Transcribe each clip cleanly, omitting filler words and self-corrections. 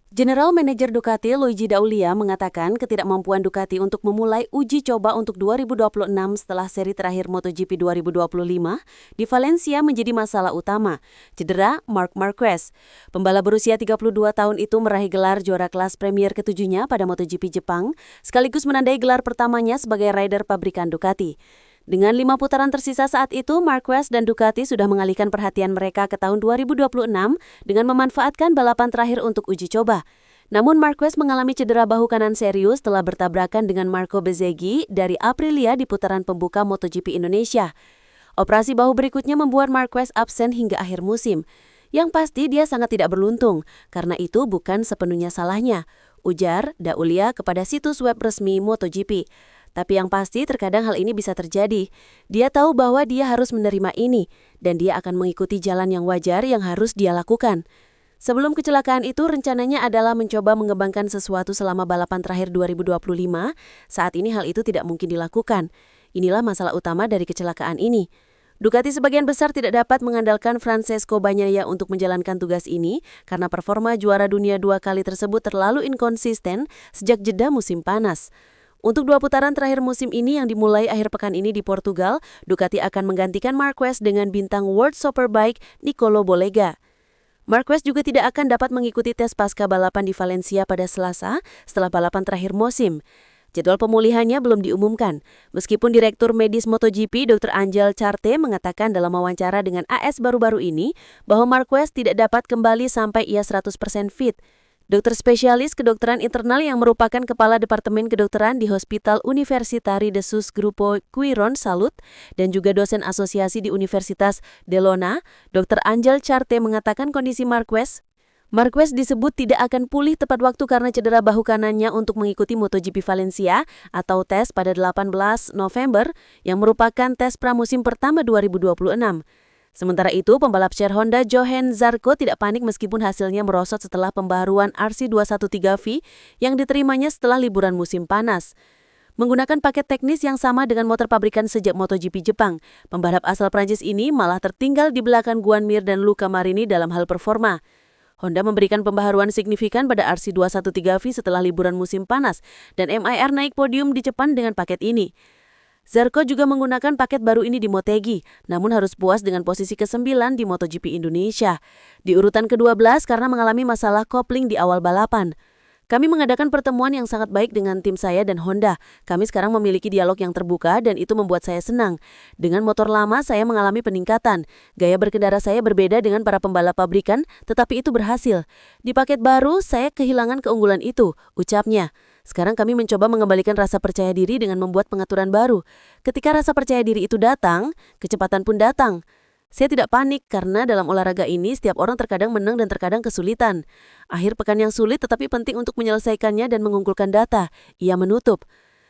General Manager Ducati Luigi Daulia mengatakan ketidakmampuan Ducati untuk memulai uji coba untuk 2026 setelah seri terakhir MotoGP 2025 di Valencia menjadi masalah utama. Cedera Marc Marquez. Pembalap berusia 32 tahun itu meraih gelar juara kelas Premier ketujuhnya pada MotoGP Jepang, sekaligus menandai gelar pertamanya sebagai rider pabrikan Ducati. Dengan 5 putaran tersisa saat itu, Marquez dan Ducati sudah mengalihkan perhatian mereka ke tahun 2026 dengan memanfaatkan balapan terakhir untuk uji coba. Namun Marquez mengalami cedera bahu kanan serius setelah bertabrakan dengan Marco Bezzecchi dari Aprilia di putaran pembuka MotoGP Indonesia. Operasi bahu berikutnya membuat Marquez absen hingga akhir musim. Yang pasti dia sangat tidak beruntung, karena itu bukan sepenuhnya salahnya, ujar Daulia kepada situs web resmi MotoGP. Tapi yang pasti terkadang hal ini bisa terjadi. Dia tahu bahwa dia harus menerima ini, dan dia akan mengikuti jalan yang wajar yang harus dia lakukan. Sebelum kecelakaan itu, rencananya adalah mencoba mengembangkan sesuatu selama balapan terakhir 2025. Saat ini hal itu tidak mungkin dilakukan. Inilah masalah utama dari kecelakaan ini. Ducati sebagian besar tidak dapat mengandalkan Francesco Bagnaia untuk menjalankan tugas ini karena performa juara dunia 2 kali tersebut terlalu inkonsisten sejak jeda musim panas. Untuk 2 putaran terakhir musim ini yang dimulai akhir pekan ini di Portugal, Ducati akan menggantikan Marquez dengan bintang World Superbike Nicolo Bollega. Marquez juga tidak akan dapat mengikuti tes pasca balapan di Valencia pada Selasa setelah balapan terakhir musim. Jadwal pemulihannya belum diumumkan, meskipun Direktur Medis MotoGP Dr. Angel Charte mengatakan dalam wawancara dengan AS baru-baru ini bahwa Marquez tidak dapat kembali sampai ia 100% fit. Dokter spesialis kedokteran internal yang merupakan kepala Departemen Kedokteran di Hospital Universitari de Sus Grupo Quiron Salud dan juga dosen asosiasi di Universitas de Lona, Dr. Angel Charte mengatakan kondisi Marquez disebut tidak akan pulih tepat waktu karena cedera bahu kanannya untuk mengikuti MotoGP Valencia atau tes pada 18 November yang merupakan tes pramusim pertama 2026. Sementara itu, pembalap share Honda Johann Zarco tidak panik meskipun hasilnya merosot setelah pembaharuan RC213V yang diterimanya setelah liburan musim panas. Menggunakan paket teknis yang sama dengan motor pabrikan sejak MotoGP Jepang, pembalap asal Prancis ini malah tertinggal di belakang Guan Mir dan Luca Marini dalam hal performa. Honda memberikan pembaharuan signifikan pada RC213V setelah liburan musim panas dan MIR naik podium di Jepang dengan paket ini. Zarco juga menggunakan paket baru ini di Motegi, namun harus puas dengan posisi ke-9 di MotoGP Indonesia. Di urutan ke-12 karena mengalami masalah kopling di awal balapan. Kami mengadakan pertemuan yang sangat baik dengan tim saya dan Honda. Kami sekarang memiliki dialog yang terbuka dan itu membuat saya senang. Dengan motor lama saya mengalami peningkatan. Gaya berkendara saya berbeda dengan para pembalap pabrikan, tetapi itu berhasil. Di paket baru saya kehilangan keunggulan itu, ucapnya. Sekarang kami mencoba mengembalikan rasa percaya diri dengan membuat pengaturan baru. Ketika rasa percaya diri itu datang, kecepatan pun datang. Saya tidak panik karena dalam olahraga ini setiap orang terkadang menang dan terkadang kesulitan. Akhir pekan yang sulit tetapi penting untuk menyelesaikannya dan mengumpulkan data. Ia menutup.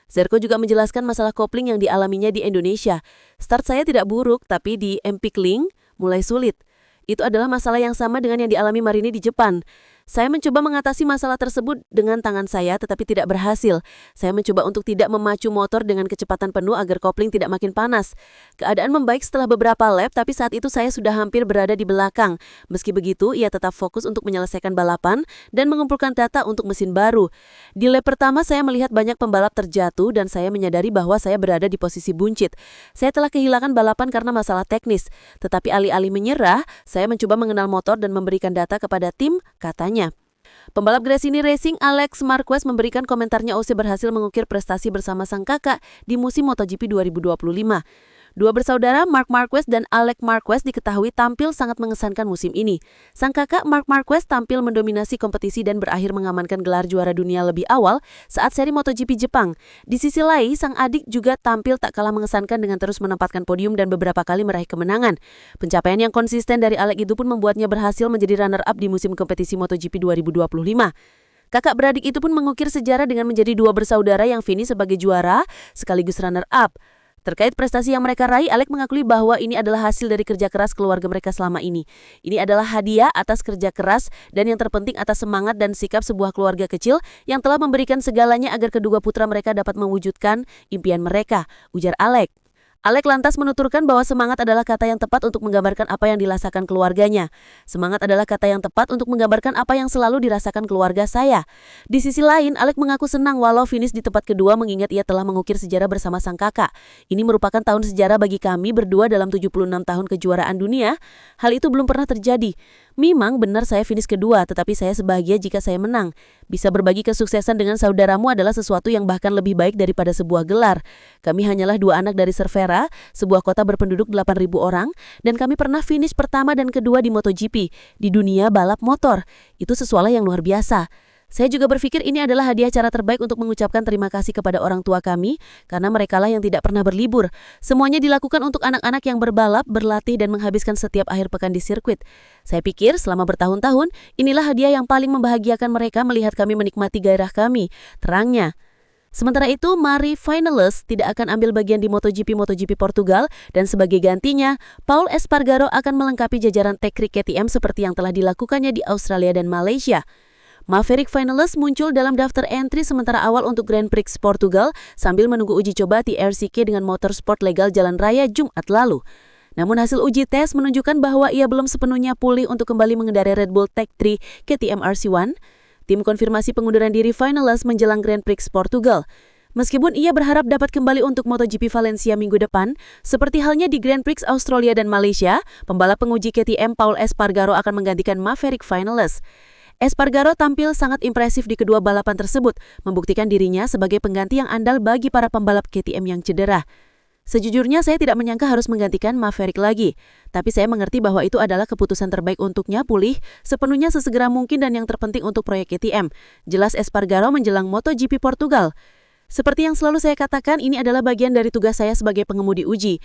Zarco juga menjelaskan masalah kopling yang dialaminya di Indonesia. Start saya tidak buruk tapi di Empik Link mulai sulit. Itu adalah masalah yang sama dengan yang dialami Marini di Jepang. Saya mencoba mengatasi masalah tersebut dengan tangan saya tetapi tidak berhasil. Saya mencoba untuk tidak memacu motor dengan kecepatan penuh agar kopling tidak makin panas. Keadaan membaik setelah beberapa lap tapi saat itu saya sudah hampir berada di belakang. Meski begitu, ia tetap fokus untuk menyelesaikan balapan dan mengumpulkan data untuk mesin baru. Di lap pertama saya melihat banyak pembalap terjatuh dan saya menyadari bahwa saya berada di posisi buncit. Saya telah kehilangan balapan karena masalah teknis. Tetapi alih-alih menyerah, saya mencoba mengenal motor dan memberikan data kepada tim, katanya. Pembalap Gresini Racing Alex Marquez memberikan komentarnya usai berhasil mengukir prestasi bersama sang kakak di musim MotoGP 2025. Dua bersaudara, Marc Marquez dan Alex Marquez diketahui tampil sangat mengesankan musim ini. Sang kakak Marc Marquez tampil mendominasi kompetisi dan berakhir mengamankan gelar juara dunia lebih awal saat seri MotoGP Jepang. Di sisi lain, sang adik juga tampil tak kalah mengesankan dengan terus menempatkan podium dan beberapa kali meraih kemenangan. Pencapaian yang konsisten dari Alex itu pun membuatnya berhasil menjadi runner-up di musim kompetisi MotoGP 2025. Kakak beradik itu pun mengukir sejarah dengan menjadi dua bersaudara yang finish sebagai juara sekaligus runner-up. Terkait prestasi yang mereka raih, Alex mengakui bahwa ini adalah hasil dari kerja keras keluarga mereka selama ini. Ini adalah hadiah atas kerja keras dan yang terpenting atas semangat dan sikap sebuah keluarga kecil yang telah memberikan segalanya agar kedua putra mereka dapat mewujudkan impian mereka, ujar Alex. Alec lantas menuturkan bahwa semangat adalah kata yang tepat untuk menggambarkan apa yang dirasakan keluarganya. Semangat adalah kata yang tepat untuk menggambarkan apa yang selalu dirasakan keluarga saya. Di sisi lain, Alec mengaku senang walau finish di tempat kedua mengingat ia telah mengukir sejarah bersama sang kakak. Ini merupakan tahun sejarah bagi kami berdua dalam 76 tahun kejuaraan dunia. Hal itu belum pernah terjadi. Memang benar saya finish kedua, tetapi saya sebahagia jika saya menang. Bisa berbagi kesuksesan dengan saudaramu adalah sesuatu yang bahkan lebih baik daripada sebuah gelar. Kami hanyalah dua anak dari Cervera, sebuah kota berpenduduk 8.000 orang, dan kami pernah finish pertama dan kedua di MotoGP, di dunia balap motor. Itu sesuatu yang luar biasa. Saya juga berpikir ini adalah hadiah cara terbaik untuk mengucapkan terima kasih kepada orang tua kami, karena merekalah yang tidak pernah berlibur. Semuanya dilakukan untuk anak-anak yang berbalap, berlatih, dan menghabiskan setiap akhir pekan di sirkuit. Saya pikir selama bertahun-tahun, inilah hadiah yang paling membahagiakan mereka melihat kami menikmati gairah kami, terangnya. Sementara itu, Mari Finalist tidak akan ambil bagian di MotoGP Portugal dan sebagai gantinya, Paul Espargaro akan melengkapi jajaran teknik KTM seperti yang telah dilakukannya di Australia dan Malaysia. Maverick Finalist muncul dalam daftar entry sementara awal untuk Grand Prix Portugal sambil menunggu uji coba TRCK dengan motorsport legal jalan raya Jumat lalu. Namun hasil uji tes menunjukkan bahwa ia belum sepenuhnya pulih untuk kembali mengendarai Red Bull Tech 3 KTM RC1. Tim konfirmasi pengunduran diri Finalist menjelang Grand Prix Portugal. Meskipun ia berharap dapat kembali untuk MotoGP Valencia minggu depan, seperti halnya di Grand Prix Australia dan Malaysia, pembalap penguji KTM Paul Espargaro akan menggantikan Maverick Finalist. Espargaro tampil sangat impresif di kedua balapan tersebut, membuktikan dirinya sebagai pengganti yang andal bagi para pembalap KTM yang cedera. Sejujurnya saya tidak menyangka harus menggantikan Maverick lagi, tapi saya mengerti bahwa itu adalah keputusan terbaik untuknya pulih sepenuhnya sesegera mungkin dan yang terpenting untuk proyek KTM, jelas Espargaro menjelang MotoGP Portugal. Seperti yang selalu saya katakan, ini adalah bagian dari tugas saya sebagai pengemudi uji.